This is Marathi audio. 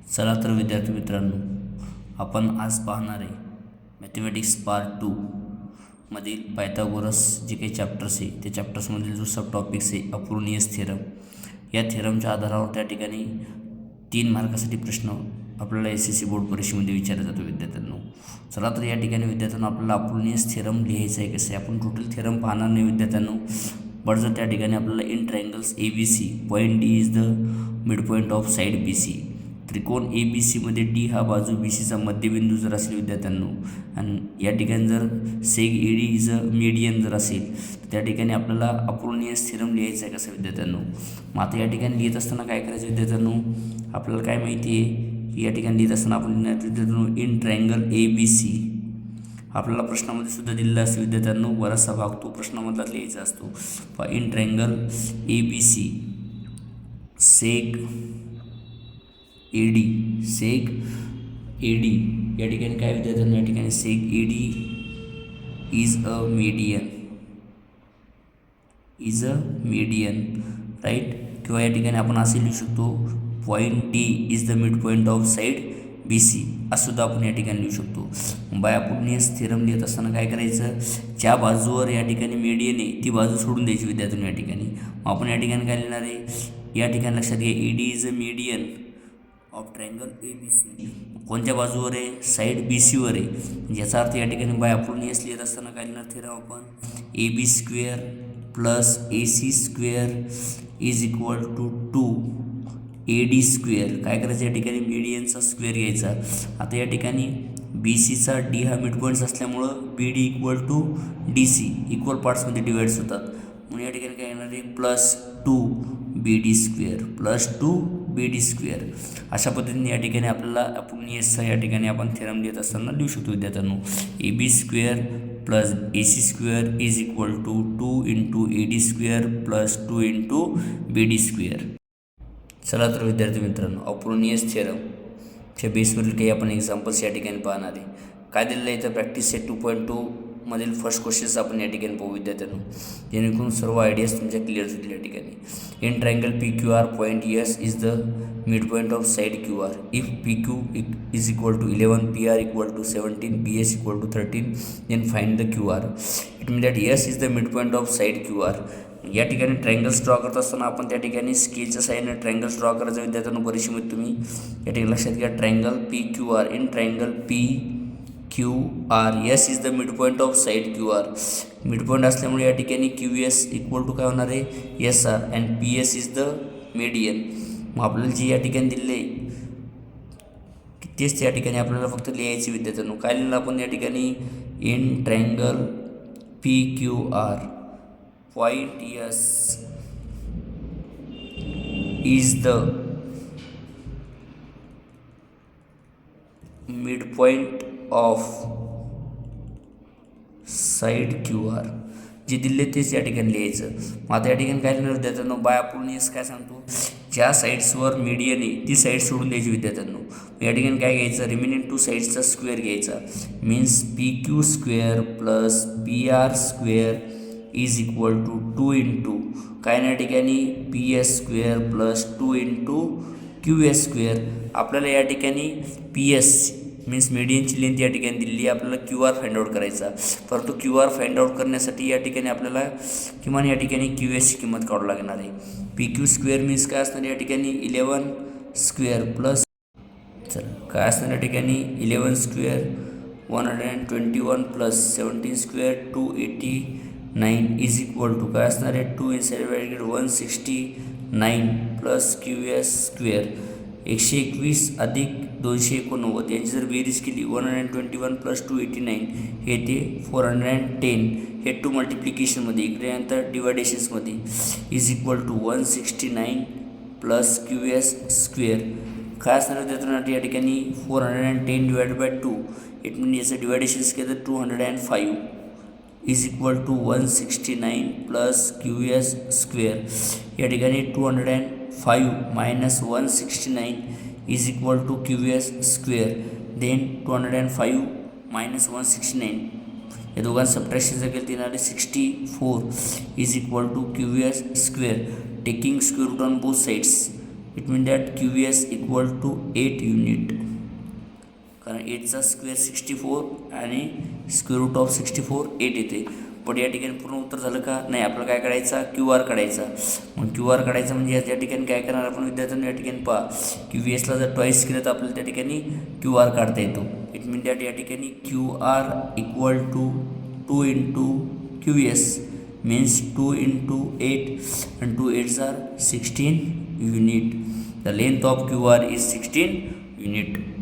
चला तर विद्यार्थी मित्रांनो, आपण आज पाहणार आहे मॅथमॅटिक्स पार्ट 2 मधील पायथागोरस जे काही चॅप्टर्स आहे त्या चॅप्टर्समधील जो सब टॉपिक्स आहे अप्रोनियस थेरम. या थेरमच्या आधारावर त्या ठिकाणी 3 मार्कासाठी प्रश्न आपल्याला SSC बोर्ड परीक्षेमध्ये विचारला जातो विद्यार्थ्यांनो. चला तर या ठिकाणी विद्यार्थ्यांना आपल्याला अप्रोनियस थेरम लिहायचं आहे कसं आहे. आपण टोटल थेरम पाहणार नाही विद्यार्थ्यांनो, बट जर त्या ठिकाणी आपल्याला in triangles ABC point D is the mid point of side BC, त्रिकोण ABC मध्ये D हा बाजू BCचा मध्यबिंदू जर असेल विद्यार्थ्यांनो, आणि या ठिकाणी जर सेग ED इज अ मीडियन जर असेल तर त्या ठिकाणी आपल्याला अप्रोनियस थेरम लिहायचं आहे कसं विद्यार्थ्यांनो. मग आता या ठिकाणी लिहित असताना काय करायचं विद्यार्थ्यांनो, आपल्याला काय माहिती आहे की या ठिकाणी लिहित असताना आपण विद्यार्थ्यांनो इन ट्रायंगल ABC आपल्याला प्रश्नामध्ये सुद्धा दिलेला असतो विद्यार्थ्यांनो, बराचसा भाग तो प्रश्नामधला लिहायचा असतो. In triangle ABC seg AD या ठिकाणी काय विद्यार्थ्यांना, या ठिकाणी seg AD is a median right. किंवा या ठिकाणी आपण असे लिहू शकतो point D is the mid point of side BC असं सुद्धा आपण या ठिकाणी लिहू शकतो. बाय अप्रोनियस थेरम लिहित असताना काय करायचं, ज्या बाजूवर या ठिकाणी मीडियन आहे ती बाजू सोडून द्यायची विद्यार्थ्यांनी. या ठिकाणी मग आपण या ठिकाणी काय लिहिणार आहे, या ठिकाणी लक्षात घ्या AD is a median of triangle ABC. कोणत्या बाजूवर आहे, साईड BCवर आहे. याचा अर्थ या ठिकाणी बाय अप्रोनियस लिहित असताना काय लिहिणार थेरम आपण, AB square plus AC square is equal to 2AD square. काय करायचं, या ठिकाणी मीडियनचा स्क्वेअर घ्यायचा. आता या ठिकाणी BCचा D हा मिड पॉईंट्स असल्यामुळं BD equal to DC equal पार्ट्समध्ये डिवाइड्स होतात. म्हणून या ठिकाणी काय येणार आहे प्लस 2BD स्क्वेअर. अशा पद्धतीने या ठिकाणी आपल्याला अप्रोनियसचा या ठिकाणी आपण थेरम लिहित असताना लिहू शकतो विद्यार्थ्यांनो. AB square plus AC square is equal to 2 into AD square plus 2 into BD square. चला तर विद्यार्थी मित्रांनो, अप्रोनियस थेरमच्या बेसवरील काही आपण एक्झाम्पल्स या ठिकाणी पाहणार आहे. काय दिलेलं आहे तर प्रॅक्टिस सेट 2.2 मधील फर्स्ट क्वेश्चन्स आपण या ठिकाणी पाहू विद्यार्थ्यांनो, जेणेकरून सर्व आयडियाज तुमच्या क्लिअर होतील. या ठिकाणी in triangle PQR point S is the mid point of side QR. If PQ is equal to 11, PR equal to 17, PS equal to 13, then find the QR. It mean that S is the mid point of side QR. या ठिकाणी ट्रायंगल्स ड्रॉ करत असताना आपण त्या ठिकाणी स्केलच्या साहाय्याने ट्रायंगल्स ड्रॉ करायचं विद्यार्थ्यांनो. परीक्षेमध्ये तुम्ही या ठिकाणी लक्षात घ्या triangle PQR. In triangle PQR S is the mid point of side QR. Mid point असल्यामुळे या ठिकाणी QS इक्वल टू काय होणार आहे SR and PS is the median. मग आपल्याला जी या ठिकाणी दिले तेच त्या ठिकाणी आपल्याला फक्त लिहायची विद्यार्थ्यांनो. काय लिहिलं आपण या ठिकाणी, in triangle PQR point S is the mid point of side QR. जे दिले तेच या ठिकाणी लिहायचं. मग आता या ठिकाणी काय लिहिणार विद्यार्थ्यांनो, बाय अप्रोनियस काय सांगतो, ज्या साईड्सवर मीडियन आहे ती साईड सोडून द्यायची विद्यार्थ्यांनो. या ठिकाणी काय घ्यायचं, रिमेनिंग 2 साईड्सचा स्क्वेअर घ्यायचा. Means PQ square plus PR square is equal to 2 into काय ना, या ठिकाणी PS square plus 2 into QS square. आपल्याला या ठिकाणी PS मीन्स मीडियनची लेंथ या ठिकाणी दिलेली आहे, आपल्याला QR फाइंड आउट करायचा. परंतु QR फाइंड आउट करण्यासाठी या ठिकाणी आपल्याला किमान या ठिकाणी QSची किंमत काढावी लागणार आहे. PQ स्क्वेअर मीन्स काय असणार, या ठिकाणी 11 स्क्वेअर प्लस काय असणार, या ठिकाणी 11 square 121 plus 17 square 289 is equal to काय असणार आहे 2 inside bracket 169 plus QS square 121 अधिक 289. यांची जर बेरीज केली 121 प्लस 289 हे ते 410. हे 2 मल्टिप्लिकेशनमध्ये इकडे नंतर डिवायडेशन्समध्ये is equal to 169 plus QS square. काय असणार देतो या ठिकाणी 410 डिवायडेड बाय 2. इट मीन याचं डिवायडेशन्स केलं तर 205 is equal to 169 plus QS square. या ठिकाणी 205 minus 169 is equal to QS square. Then 205 minus 169 या दोघांचं सबट्रॅक्शन जर केलं तर 64 is equal to QS square. Taking square root on both sides it mean that QS equal to 8 unit, कारण 8चा स्क्वेअर 64 आणि स्क्वेअर रूट ऑफ 64 8 येते. पण या ठिकाणी पूर्ण उत्तर झालं का? नाही. आपल्याला काय काढायचा? QR काढायचा. मग QR काढायचा म्हणजे या ठिकाणी काय करणार आपण विद्यार्थ्यांनी? या ठिकाणी पहा, QVSला जर ट्वाईस केलं तर आपल्याला त्या ठिकाणी QR काढता येतो. इट मीन दॅट या ठिकाणी QR equal to 2 into QS means 2 into 8 and 2 8s are 16 unit. The length of QR is 16 unit.